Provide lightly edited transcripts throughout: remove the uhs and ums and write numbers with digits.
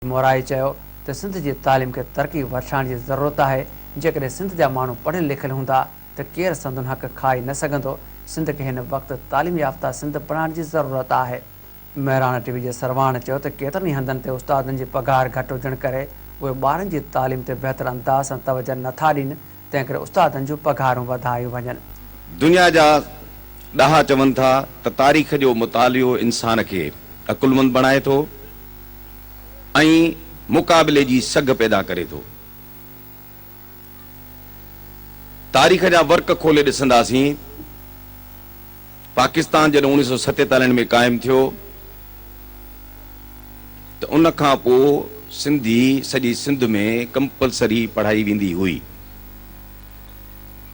Mori चयो त सिंध जी तालीम खे तरक़ी वठाइण जी ज़रूरत आहे। जेकॾहिं सिंध जा माण्हू पढ़ियल लिखियल हूंदा त केरु संदुनि हक़ खाई न सघंदो। सिंध खे हिन वक़्तु तालीम याफ़्ता सिंध बणाइण जी ज़रूरत आहे। महिराणा टीवी जे सरवाण चयो त केतिरनि ई हंधनि ते उस्तादनि जी पघार घटि हुजण करे उहे ॿारनि जी तालीम ते बहितर अंदाज़ सां तवजह नथा ॾियनि, तंहिं करे उस्तादनि जूं पघारूं वधायूं वञनि। दुनिया जा ॾाहा चवनि था त तारीख़ जो मुतालियो इंसान खे अकुलमंद बणाए थो ऐं मुक़ाबिले जी सघ पैदा करे थो। तारीख़ जा वर्क खोले ॾिसंदासीं, पाकिस्तान जॾहिं 1947 में क़ाइमु थियो त उन खां पोइ सिंधी सॼी सिंध में कंपलसरी पढ़ाई वेंदी हुई।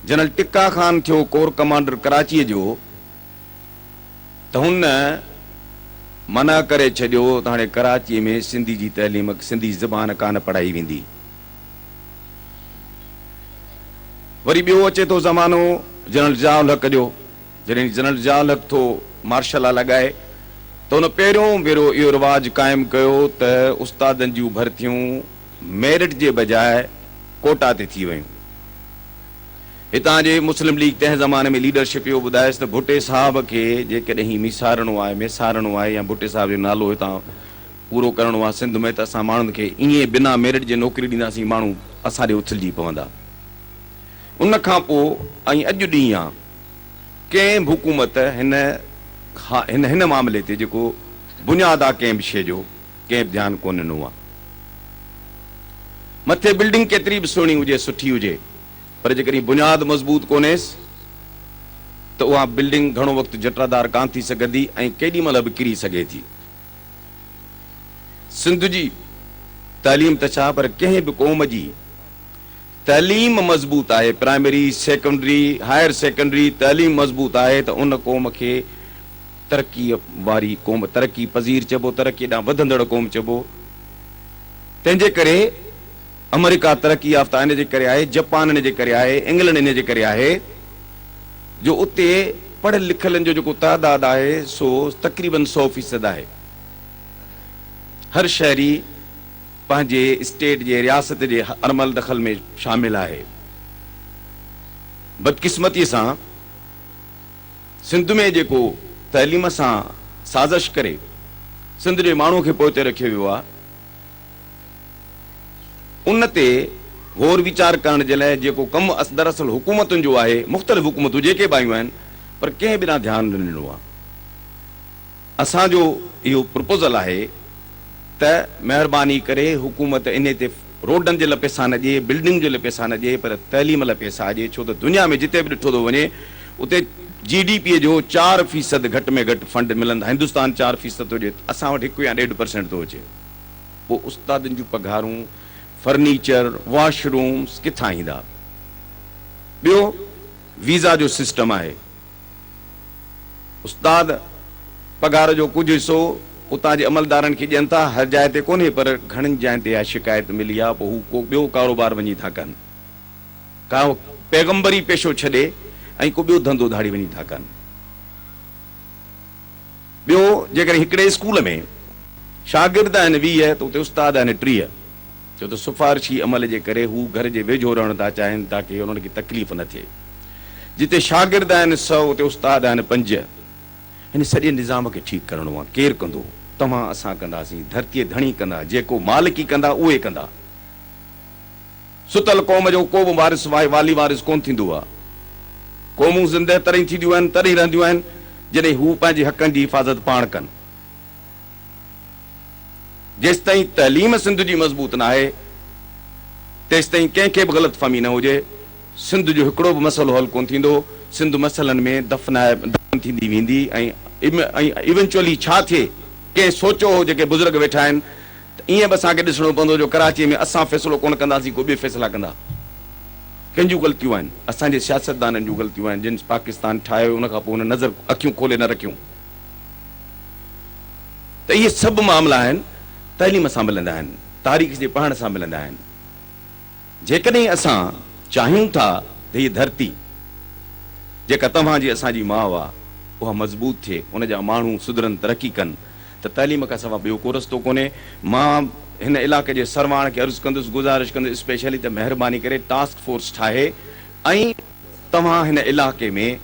जनरल टिक्का ख़ान थियो कोर कमांडर कराचीअ जो, त हुन मना करे छॾियो त हाणे कराचीअ में सिंधी जी तइलीम, सिंधी ज़बान कान पढ़ाई वेंदी। वरी ॿियो अचे थो ज़मानो जनरल ज़ियाउल हक़ जो। जॾहिं जनरल ज़ियाउल हक़ थो मार्शल लॉ लॻाए त हुन पहिरियों भेरो इहो रिवाजु क़ाइमु कयो त उस्तादनि जूं भर्तियूं मेरिट जे बजाए कोटा ते थी वयूं। हितां जे मुस्लिम लीग तंहिं ज़माने में लीडरशिप इहो ॿुधायसि त भुट्टे साहब खे जेकॾहिं मिसारणो आहे, मेसारणो आहे या भुट्टे साहब जो नालो हितां पूरो करणो आहे सिंध में, त असां माण्हुनि खे ईअं बिना मेरिट जे नौकिरी ॾींदासीं, माण्हू असां ॾे उथलजी पवंदा। उन खां पोइ ऐं अॼु ॾींहुं आहे कंहिं बि हुकूमत हिन मामले ते जेको बुनियाद आहे कंहिं बि शइ जो कंहिं बि ध्यानु कोन ॾिनो आहे। मथे बिल्डिंग केतिरी बि सुहिणी हुजे, सुठी हुजे, पर जेकॾहिं बुनियाद मज़बूत कोन्हेसि त उहा बिल्डिंग घणो वक़्तु जटरादार कान थी सघंदी ऐं केॾी महिल बि किरी सघे थी। सिंध जी तालीम त छा, पर कंहिं बि क़ौम जी तालीम मज़बूत आहे, प्राइमरी सेकेंडरी हायर सेकेंडरी तालीम मज़बूत आहे त उन क़ौम खे तरक़ी वारी क़ौम, तरक़ी पज़ीर चइबो, तरक़ी ॾांहुं वधंदड़ क़ौम चइबो। तंहिंजे करे अमेरिका तरक़ी याफ़्ता इन जे करे आहे, जापान इन जे करे आहे, इंग्लैंड इन जे करे आहे जो उते पढ़ियल लिखियलनि जो जेको तादाद आहे सो तक़रीबन 100% आहे। हर शहरी पंहिंजे स्टेट जे रियासत जे अमल दख़ल में शामिल आहे। बदकिस्मतीअ सां सिंध में जेको तइलीम सां साज़िश करे सिंध जे माण्हू खे पोइ ते रखियो वियो आहे, उन ते गौर वीचार करण जे लाइ जेको कमु दरअसल हुकूमतुनि जो आहे, मुख़्तलिफ़ हुकूमतूं जेके बि आयूं आहिनि, पर कंहिं बि न ध्यानु न ॾिनो आहे। असांजो इहो प्रपोज़ल आहे त महिरबानी करे हुकूमत इन ते रोडनि जे लाइ पैसा न ॾिए, बिल्डिंग जे लाइ पैसा न ॾिए, पर तइलीम लाइ पैसा ॾिए। छो त दुनिया में जिते बि ॾिठो थो वञे उते GDP जो 4% घटि में घटि फंड मिलंदा। हिंदुस्तान 4% थो हुजे, असां वटि 1 या 1.5% थो अचे। पोइ उस्तादनि जूं पघारूं, फर्नीचर, वॉशरूम्स किथां ईंदा? ॿियो वीज़ा जो सिस्टम आहे। उस्ताद पघार जो कुझु हिसो उतां जे अमलदारनि खे ॾियनि था, हर जाइ ते कोन्हे, पर घणनि जाइ ते शिकायत मिली आहे, पोइ हू को ॿियो कारोबार वञी था कनि, का पैगंबरी पेशो छॾे ऐं को ॿियो धंधो धाड़ी वञी था कनि। ॿियो जेकॾहिं हिकिड़े स्कूल में शागिर्द आहिनि 20 त उते उस्ताद आहिनि 30, छो त सिफारिशी अमल जे करे हू घर जे वेझो रहण था चाहिनि ताकी उन्हनि खे तकलीफ़ न थिए। जिते शागिर्द आहिनि 100 उते उस्ताद आहिनि 5। हिन सॼे निज़ाम खे ठीकु करणो आहे। केरु कंदो? तव्हां असां कंदासीं, धरतीअ धणी कंदा, जेको मालिकी कंदा उहे कंदा। सुतल क़ौम जो को बि वारिस वाली वारिस कोन थींदो आहे। क़ौमूं ज़िंदह तॾहिं थींदियूं आहिनि, तॾहिं रहंदियूं आहिनि जॾहिं हू पंहिंजे हक़नि जी हिफ़ाज़त पाण कनि। जेसि ताईं तइलीम सिंध जी मज़बूत न आहे तेसि ताईं कंहिंखे बि ग़लतफ़हमी न हुजे, सिंध जो हिकिड़ो बि मसइलो हल कोन थींदो। सिंध मसइलनि में दफ़न थींदी वेंदी ऐं इवेंचुअली छा थिए, कंहिं सोचियो हो, जेके बुज़ुर्ग वेठा आहिनि, त ईअं बि असांखे ॾिसणो पवंदो जो कराचीअ में असां फ़ैसिलो कोन कंदासीं, को ॿिए फ़ैसिला कंदा। कंहिंजूं ग़लतियूं आहिनि? असांजे सियासतदाननि जूं ग़लतियूं आहिनि, जिन पाकिस्तान ठाहियो उन खां पोइ हुन नज़र अखियूं खोले न रखियूं। त इहे सभु मामला आहिनि तइलीम सां मिलंदा आहिनि, तारीख़ जे पढ़ण सां मिलंदा आहिनि। जेकॾहिं असां चाहियूं था त हीअ धरती जेका तव्हांजी असांजी माउ आहे उहा मज़बूत थिए, उन जा माण्हू सुधरनि, तरक़ी कनि, त तइलीम खां सवाइ ॿियो को रस्तो कोन्हे। मां हिन इलाइक़े जे सरवाण खे अर्ज़ु कंदुसि, गुज़ारिश कंदुसि स्पेशली त महिरबानी करे टास्क फोर्स ठाहे ऐं तव्हां हिन इलाइक़े में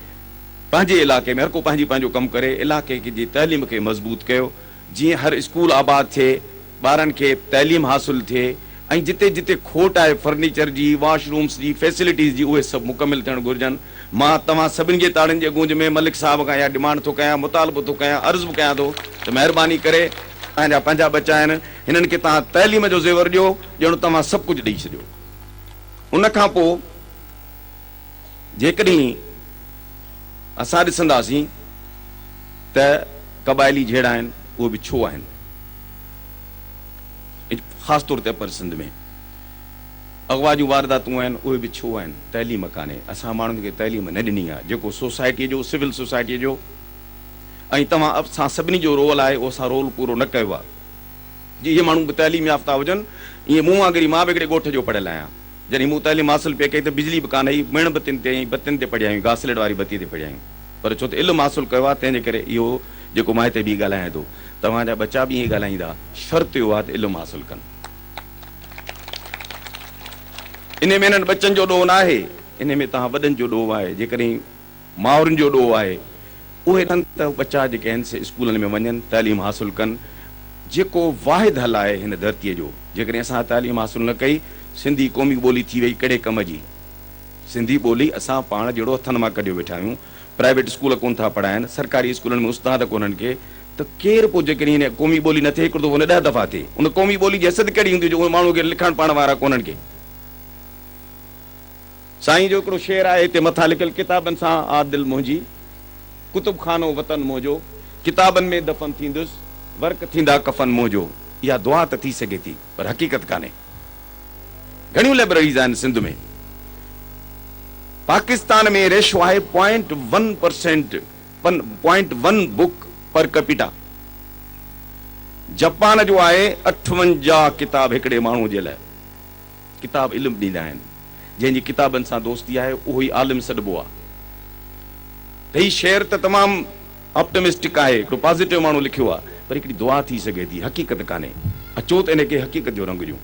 पंहिंजे इलाइक़े में हर को पंहिंजो कमु करे इलाइक़े जी तइलीम खे मज़बूत कयो, जीअं हर स्कूल आबाद थिए, ॿारनि खे तइलीम हासिलु थिए ऐं जिते जिते खोट आहे फर्नीचर जी, वॉशरूम्स जी, फैसिलिटीज़ जी, उहे सभु मुकमिल थियणु घुरिजनि। मां तव्हां सभिनी जे ताड़ियुनि जे गूंज में मलिक साहिब खां इहा डिमांड थो कयां, मुतालबो थो कयां, अर्ज़ु बि कयां थो त महिरबानी करे पंहिंजा बच्चा आहिनि, हिननि खे तव्हां तइलीम जो ज़ेवर ॾियो ॼणो तव्हां सभु कुझु ॾेई छॾियो। उनखां पोइ जेकॾहिं असां ॾिसंदासीं त क़बाइली जहिड़ा आहिनि उहे बि छो आहिनि, ख़ासि तौर ते अपर सिंध में अगवा जूं वारदातूं आहिनि उहे बि छो आहिनि, तइलीम कान्हे, असां माण्हुनि खे तइलीम न ॾिनी आहे, जेको सोसाइटीअ जो सिविल सोसाइटीअ जो ऐं तव्हां असां सभिनी जो रोल आहे उहो असां रोल पूरो न कयो आहे। जी इहे माण्हू बि तइलीम याफ़्ता हुजनि, ईअं मूं वांगुरु मां बि हिकिड़े ॻोठ जो पढ़ियल आहियां, जॾहिं मूं तइलीम हासिलु पिए कई त बिजली बि कान आई, मेण बतियुनि ते ऐं बतियुनि ते पढ़िया आहियूं, घासलेट वारी बत्ती ते पढ़िया आहियूं, पर छो त इल्मु हासिलु कयो आहे तंहिंजे करे इहो जेको मां हिते बि ॻाल्हायां थो, तव्हांजा बच्चा बि ईअं ॻाल्हाईंदा, शर्त इहो आहे त इल्मु हासिलु कनि। इन में हिननि बच्चनि जो ॾोह न आहे, इन में तव्हां वॾनि जो ॾोह आहे, जेकॾहिं माउरुनि जो ॾोह आहे, उहे त बच्चा जेके आहिनि से स्कूलनि में वञनि, तइलीम हासिलु कनि, जेको वाहिद हल आहे हिन धरतीअ जो। जेकॾहिं असां तइलीम हासिलु न कई, सिंधी क़ौमी ॿोली थी वई कहिड़े कम जी, सिंधी ॿोली असां पाण जहिड़ो हथनि मां कढियो वेठा आहियूं, प्राइवेट स्कूल कोन था पढ़ाइनि, सरकारी स्कूलनि में उस्ताद कोन्हनि खे, त केरु पोइ जेकॾहिं हिन क़ौमी ॿोली न थिए, हिकिड़ो दफ़ो न 10 दफ़ा थिए, उन क़ौमी ॿोली जी हैसियत कहिड़ी हूंदी जो उहे माण्हू खे लिखण पढ़ण वारा कोन्हनि खे। साईं जो हिकिड़ो शेर आहे हिते मथां लिखियलु, किताबनि सां आ दिलि मुंहिंजी, कुतुब खानो वतन मोजो, किताबनि में दफ़न थींदुसि, वर्क थींदा कफ़न मोजो। इहा दुआ त थी सघे थी पर हक़ीक़त कान्हे। घणियूं लाइब्रेरीज़ आहिनि सिंध में, पाकिस्तान में रेशो आहे 0.1%, 0.1 बुक पर कैपिटा, जापान जो आहे 58 किताब हिकिड़े माण्हू जे लाइ, किताब इल्मु ॾींदा आहिनि, जंहिंजी किताबनि सां दोस्ती आहे उहो ई आलिम सॾिबो आहे। त हीउ शेर त तमामु ऑप्टिमिस्टिक आहे, हिकिड़ो पॉज़िटिव माण्हू लिखियो आहे, पर हिकिड़ी दुआ थी सघे थी, हक़ीक़त कान्हे। अचो त इनखे हक़ीक़त जो रंग ॾियूं।